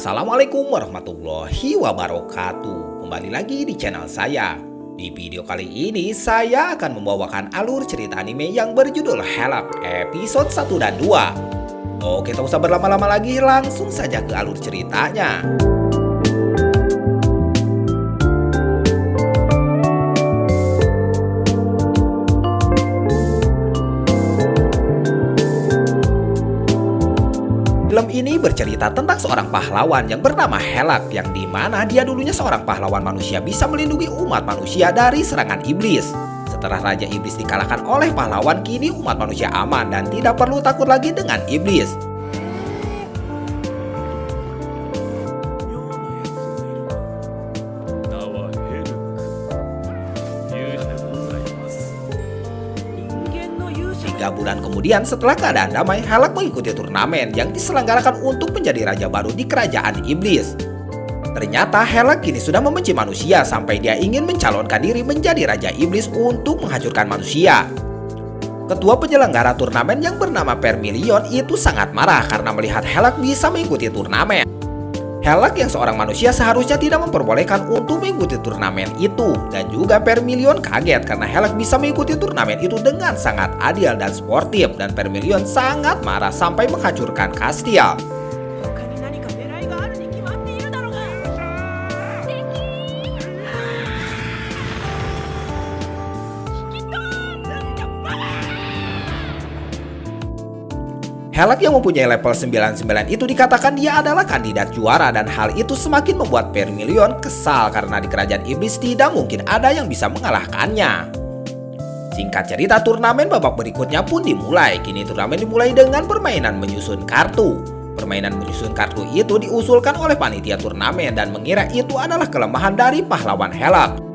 Assalamualaikum warahmatullahi wabarakatuh. Kembali lagi di channel saya. Di video kali ini saya akan membawakan alur cerita anime yang berjudul Helak episode 1 dan 2. Oke, tak usah berlama-lama lagi, langsung saja ke alur ceritanya. Film ini bercerita tentang seorang pahlawan yang bernama Helak, yang dimana dia dulunya seorang pahlawan manusia bisa melindungi umat manusia dari serangan iblis. Setelah Raja Iblis dikalahkan oleh pahlawan, kini umat manusia aman dan tidak perlu takut lagi dengan iblis. Bulan kemudian, setelah keadaan damai, Helak mengikuti turnamen yang diselenggarakan untuk menjadi raja baru di kerajaan iblis. Ternyata Helak kini sudah membenci manusia sampai dia ingin mencalonkan diri menjadi raja iblis untuk menghancurkan manusia. Ketua penyelenggara turnamen yang bernama Vermilion itu sangat marah karena melihat Helak bisa mengikuti turnamen. Helak yang seorang manusia seharusnya tidak memperbolehkan untuk mengikuti turnamen itu, dan juga Vermilion kaget karena Helak bisa mengikuti turnamen itu dengan sangat adil dan sportif, dan Vermilion sangat marah sampai menghancurkan kastil. Helak yang mempunyai level 99 itu dikatakan dia adalah kandidat juara, dan hal itu semakin membuat Vermilion kesal karena di kerajaan iblis tidak mungkin ada yang bisa mengalahkannya. Singkat cerita, turnamen babak berikutnya pun dimulai. Kini turnamen dimulai dengan permainan menyusun kartu. Permainan menyusun kartu itu diusulkan oleh panitia turnamen dan mengira itu adalah kelemahan dari pahlawan Helak.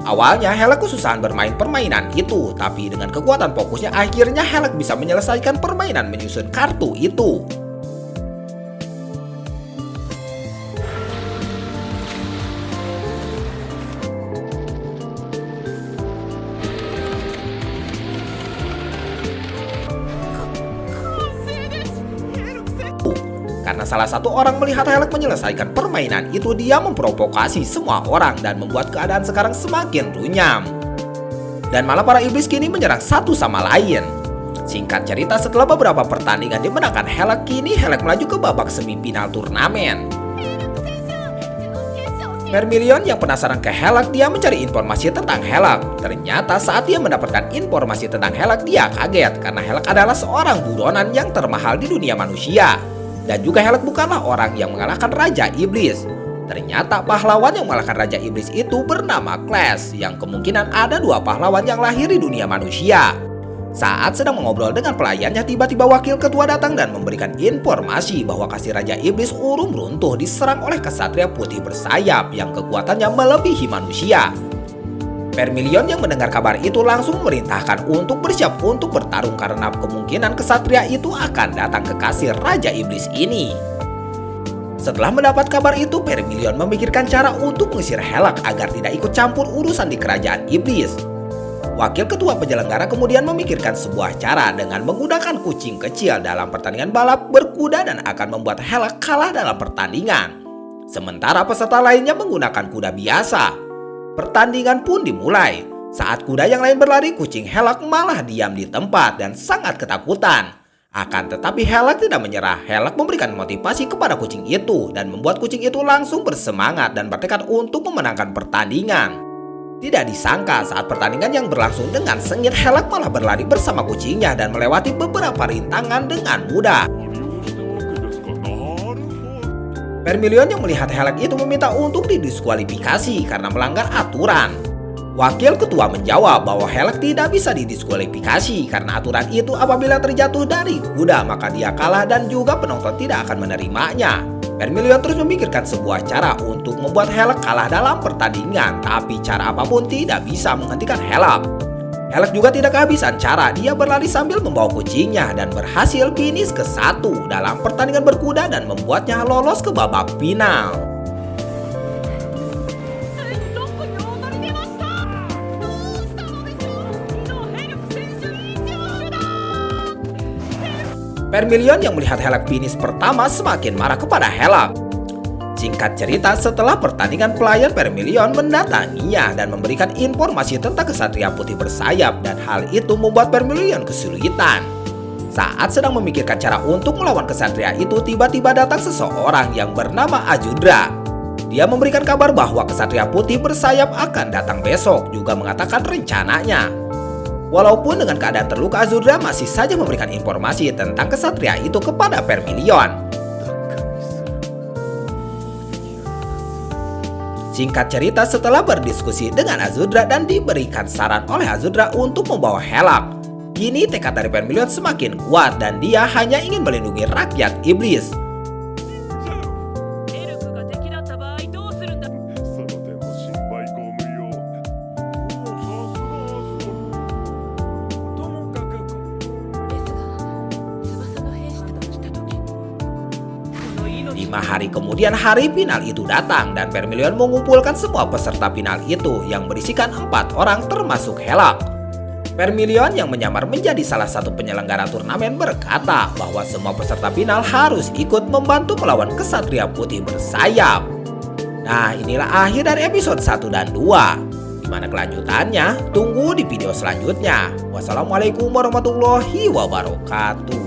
Awalnya Helak kesusahan bermain permainan itu, tapi dengan kekuatan fokusnya akhirnya Helak bisa menyelesaikan permainan menyusun kartu itu. Karena salah satu orang melihat Helak menyelesaikan permainan itu, dia memprovokasi semua orang dan membuat keadaan sekarang semakin runyam. Dan malah para iblis kini menyerang satu sama lain. Singkat cerita, setelah beberapa pertandingan dimenangkan Helak, kini Helak melaju ke babak semifinal turnamen. Vermilion yang penasaran ke Helak, dia mencari informasi tentang Helak. Ternyata saat dia mendapatkan informasi tentang Helak, dia kaget karena Helak adalah seorang buronan yang termahal di dunia manusia. Dan juga Helak bukanlah orang yang mengalahkan Raja Iblis. Ternyata pahlawan yang mengalahkan Raja Iblis itu bernama Clash, yang kemungkinan ada dua pahlawan yang lahir di dunia manusia. Saat sedang mengobrol dengan pelayannya, tiba-tiba wakil ketua datang dan memberikan informasi bahwa kasih Raja Iblis urung runtuh diserang oleh kesatria putih bersayap yang kekuatannya melebihi manusia. Vermilion yang mendengar kabar itu langsung memerintahkan untuk bersiap untuk bertarung karena kemungkinan kesatria itu akan datang ke kasir Raja Iblis ini. Setelah mendapat kabar itu, Vermilion memikirkan cara untuk mengusir Helak agar tidak ikut campur urusan di kerajaan iblis. Wakil ketua penyelenggara kemudian memikirkan sebuah cara dengan menggunakan kucing kecil dalam pertandingan balap berkuda dan akan membuat Helak kalah dalam pertandingan. Sementara peserta lainnya menggunakan kuda biasa. Pertandingan pun dimulai. Saat kuda yang lain berlari, kucing Helak malah diam di tempat dan sangat ketakutan. Akan tetapi Helak tidak menyerah. Helak memberikan motivasi kepada kucing itu dan membuat kucing itu langsung bersemangat dan bertekad untuk memenangkan pertandingan. Tidak disangka saat pertandingan yang berlangsung dengan sengit, Helak malah berlari bersama kucingnya dan melewati beberapa rintangan dengan mudah. Vermilion yang melihat Helak itu meminta untuk didiskualifikasi karena melanggar aturan. Wakil ketua menjawab bahwa Helak tidak bisa didiskualifikasi karena aturan itu apabila terjatuh dari kuda maka dia kalah dan juga penonton tidak akan menerimanya. Vermilion terus memikirkan sebuah cara untuk membuat Helak kalah dalam pertandingan, tapi cara apapun tidak bisa menghentikan Helak. Helak juga tidak kehabisan cara, dia berlari sambil membawa kucingnya dan berhasil finish ke-1 dalam pertandingan berkuda dan membuatnya lolos ke babak final. Vermilion yang melihat Helak finish pertama semakin marah kepada Helak. Singkat cerita, setelah pertandingan pelayan Vermilion mendatanginya dan memberikan informasi tentang kesatria putih bersayap dan hal itu membuat Vermilion kesulitan. Saat sedang memikirkan cara untuk melawan kesatria itu, tiba-tiba datang seseorang yang bernama Azudra. Dia memberikan kabar bahwa kesatria putih bersayap akan datang besok, juga mengatakan rencananya. Walaupun dengan keadaan terluka, Azudra masih saja memberikan informasi tentang kesatria itu kepada Vermilion. Singkat cerita, setelah berdiskusi dengan Azudra dan diberikan saran oleh Azudra untuk membawa Helak, kini tekad dari Vermilion semakin kuat dan dia hanya ingin melindungi rakyat iblis. Lima hari kemudian hari final itu datang dan Vermilion mengumpulkan semua peserta final itu yang berisikan 4 orang termasuk Helak. Vermilion yang menyamar menjadi salah satu penyelenggara turnamen berkata bahwa semua peserta final harus ikut membantu melawan kesatria putih bersayap. Nah, inilah akhir dari episode 1 dan 2. Gimana kelanjutannya? Tunggu di video selanjutnya. Wassalamualaikum warahmatullahi wabarakatuh.